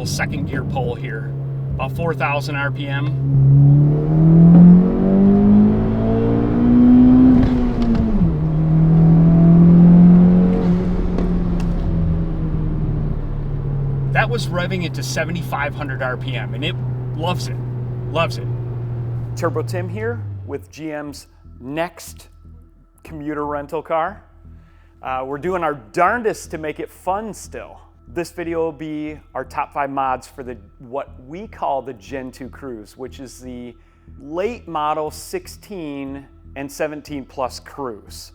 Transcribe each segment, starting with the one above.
little second gear pull here, about 4,000 RPM. That was revving it to 7,500 RPM, and it loves it, loves it. Turbo Tim here with GM's next commuter rental car. We're doing our darndest to make it fun still. This video will be our top 5 mods for what we call the Gen II Cruze, which is the late model 16 and 17 plus Cruze.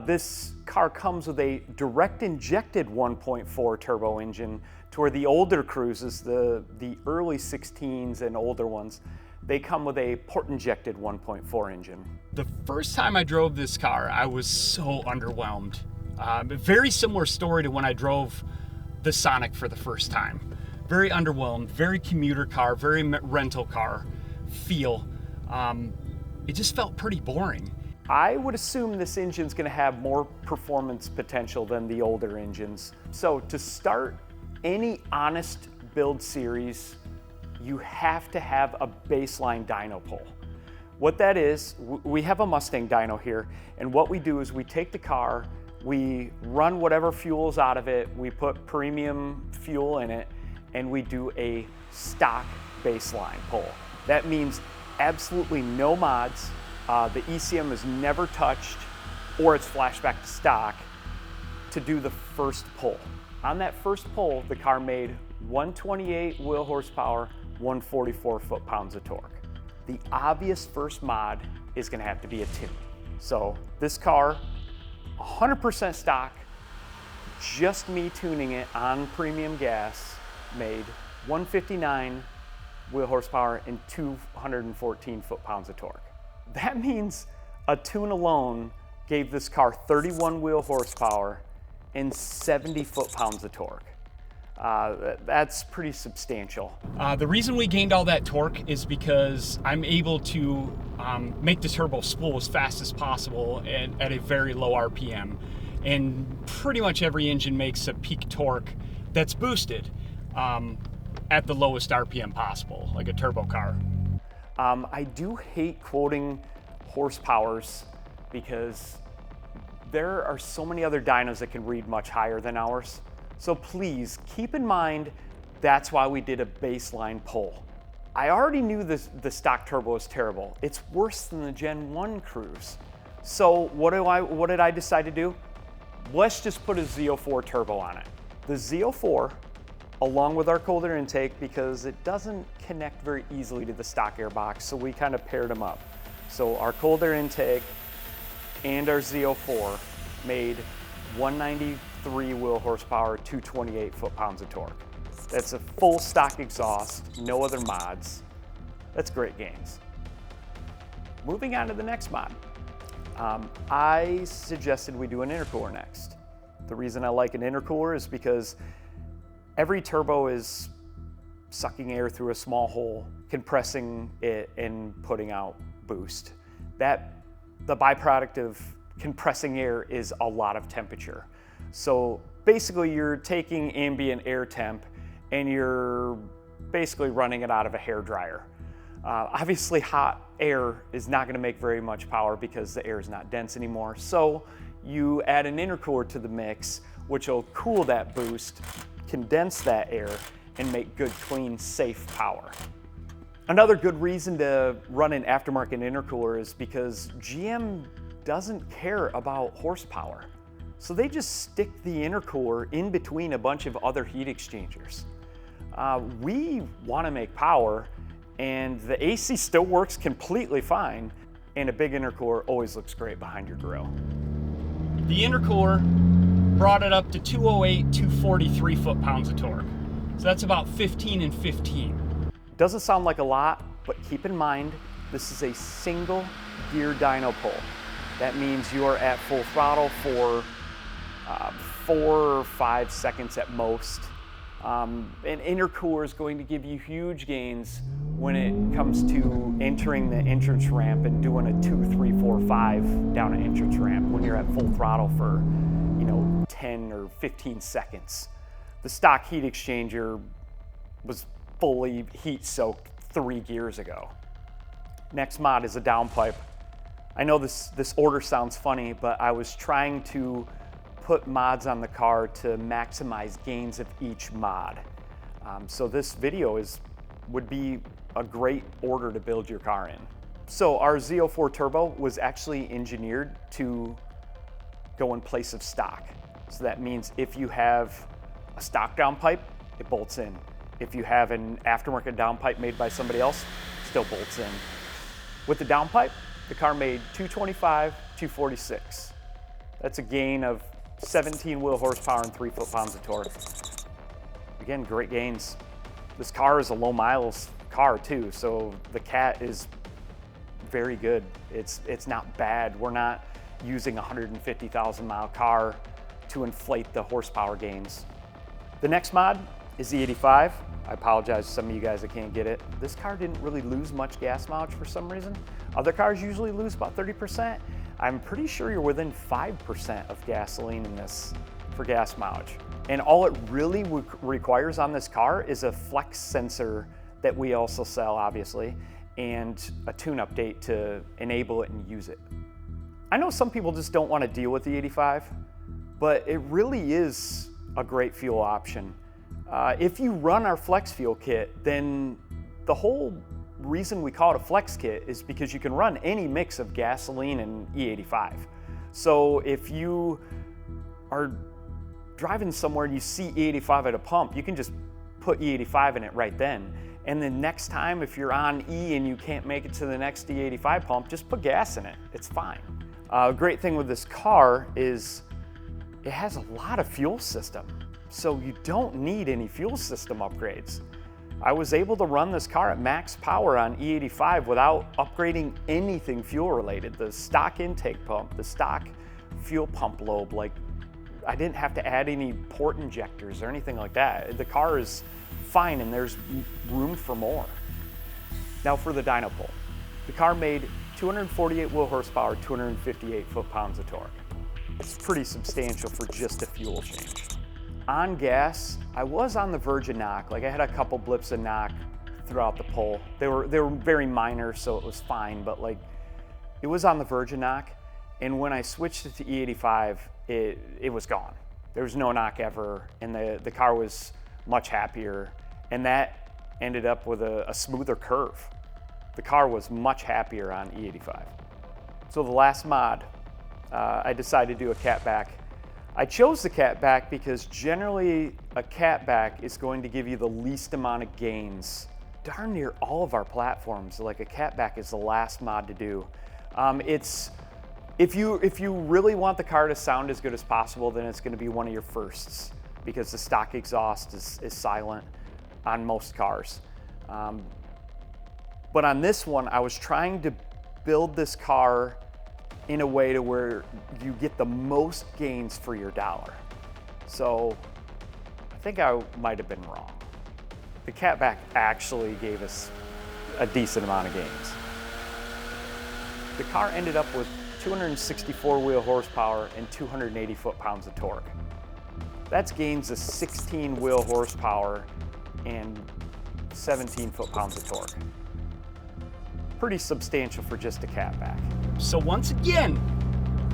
This car comes with a direct injected 1.4 turbo engine, to where the older Cruzes, the early 16s and older ones, they come with a port injected 1.4 engine. The first time I drove this car, I was so underwhelmed. Very similar story to when I drove the Sonic for the first time. Very underwhelmed, very commuter car, very rental car feel. It just felt pretty boring. I would assume this engine's gonna have more performance potential than the older engines. So to start any honest build series, you have to have a baseline dyno pull. What that is, we have a Mustang dyno here, and what we do is we take the car, we run whatever fuel's out of it, we put premium fuel in it, and we do a stock baseline pull. That means absolutely no mods. The ECM is never touched, or it's flashed back to stock to do the first pull. On that first pull, the car made 128 wheel horsepower, 144 foot-pounds of torque. The obvious first mod is gonna have to be a tune. So this car, 100% stock, just me tuning it on premium gas, made 159 wheel horsepower and 214 foot-pounds of torque. That means a tune alone gave this car 31 wheel horsepower and 70 foot-pounds of torque. That's pretty substantial. The reason we gained all that torque is because I'm able to make the turbo spool as fast as possible at a very low RPM. And pretty much every engine makes a peak torque that's boosted at the lowest RPM possible, like a turbo car. I do hate quoting horsepowers because there are so many other dynos that can read much higher than ours. So please keep in mind, that's why we did a baseline pull. I already knew the stock turbo is terrible. It's worse than the Gen I Cruze. So what did I decide to do? Let's just put a Z04 turbo on it. The Z04, along with our cold air intake, because it doesn't connect very easily to the stock air box, so we kind of paired them up. So our cold air intake and our Z04 made 193 wheel horsepower, 228 foot-pounds of torque. That's a full stock exhaust, no other mods. That's great gains. Moving on to the next mod. I suggested we do an intercooler next. The reason I like an intercooler is because every turbo is sucking air through a small hole, compressing it and putting out boost. The byproduct of compressing air is a lot of temperature. So basically you're taking ambient air temp and you're basically running it out of a hairdryer. Obviously hot air is not gonna make very much power because the air is not dense anymore. So you add an intercooler to the mix, which will cool that boost, condense that air, and make good, clean, safe power. Another good reason to run an aftermarket intercooler is because GM doesn't care about horsepower. So they just stick the intercooler in between a bunch of other heat exchangers. We want to make power, and the AC still works completely fine, and a big intercooler always looks great behind your grill. The intercooler brought it up to 208, 243 foot-pounds of torque. So that's about 15 and 15. Doesn't sound like a lot, but keep in mind, this is a single gear dyno pull. That means you are at full throttle for 4 or 5 seconds at most. An intercooler is going to give you huge gains when it comes to entering the entrance ramp and doing a 2, 3, 4, 5 down an entrance ramp when you're at full throttle for 10 or 15 seconds. The stock heat exchanger was fully heat soaked 3 gears ago. Next mod is a downpipe. I know this order sounds funny, but I was trying to put mods on the car to maximize gains of each mod. So this video would be a great order to build your car in. So our Z04 Turbo was actually engineered to go in place of stock. So that means if you have a stock downpipe, it bolts in. If you have an aftermarket downpipe made by somebody else, it still bolts in. With the downpipe, the car made 225, 246. That's a gain of 17 wheel horsepower and 3 foot-pounds of torque. Again, great gains. This car is a low miles car too, so the cat is very good. It's not bad. We're not using a 150,000 mile car to inflate the horsepower gains. The next mod is the 85. I apologize to some of you guys that can't get it. This car didn't really lose much gas mileage for some reason. Other cars usually lose about 30%. I'm pretty sure you're within 5% of gasoline in this for gas mileage. And all it really requires on this car is a flex sensor that we also sell, obviously, and a tune update to enable it and use it. I know some people just don't want to deal with the 85, but it really is a great fuel option. If you run our flex fuel kit, then the whole reason we call it a flex kit is because you can run any mix of gasoline and E85. So if you are driving somewhere and you see E85 at a pump, you can just put E85 in it right then. And then next time, if you're on E and you can't make it to the next E85 pump, just put gas in it. It's fine. Great thing with this car is it has a lot of fuel system, so you don't need any fuel system upgrades. I was able to run this car at max power on E85 without upgrading anything fuel related. The stock intake pump, the stock fuel pump lobe, like I didn't have to add any port injectors or anything like that. The car is fine and there's room for more. Now for the dyno pull. The car made 248 wheel horsepower, 258 foot-pounds of torque. It's pretty substantial for just a fuel change. On gas, I was on the verge of knock. Like I had a couple blips of knock throughout the pull. They were very minor, so it was fine, but like it was on the verge of knock. And when I switched it to E85, it was gone. There was no knock ever, and the car was much happier. And that ended up with a smoother curve. The car was much happier on E85. So the last mod, I decided to do a catback. I chose the catback because generally a catback is going to give you the least amount of gains. Darn near all of our platforms, like a catback is the last mod to do. If you really want the car to sound as good as possible, then it's going to be one of your firsts because the stock exhaust is silent on most cars. But on this one, I was trying to build this car in a way to where you get the most gains for your dollar. So I think I might have been wrong. The catback actually gave us a decent amount of gains. The car ended up with 264 wheel horsepower and 280 foot-pounds of torque. That's gains of 16 wheel horsepower and 17 foot-pounds of torque. Pretty substantial for just a catback. So once again,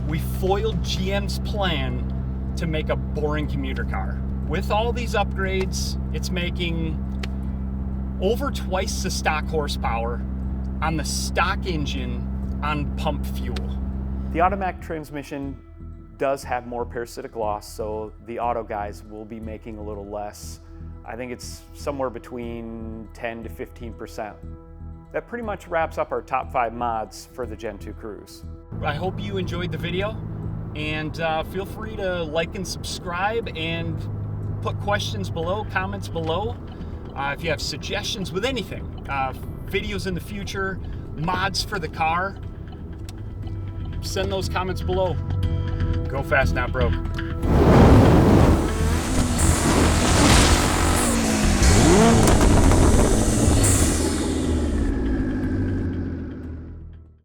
we foiled GM's plan to make a boring commuter car. With all these upgrades, it's making over twice the stock horsepower on the stock engine on pump fuel. The automatic transmission does have more parasitic loss, so the auto guys will be making a little less. I think it's somewhere between 10 to 15%. That pretty much wraps up our top 5 mods for the Gen II Cruze. I hope you enjoyed the video, and feel free to like and subscribe and put questions below, comments below. If you have suggestions with anything, videos in the future, mods for the car, send those comments below. Go fast, not broke.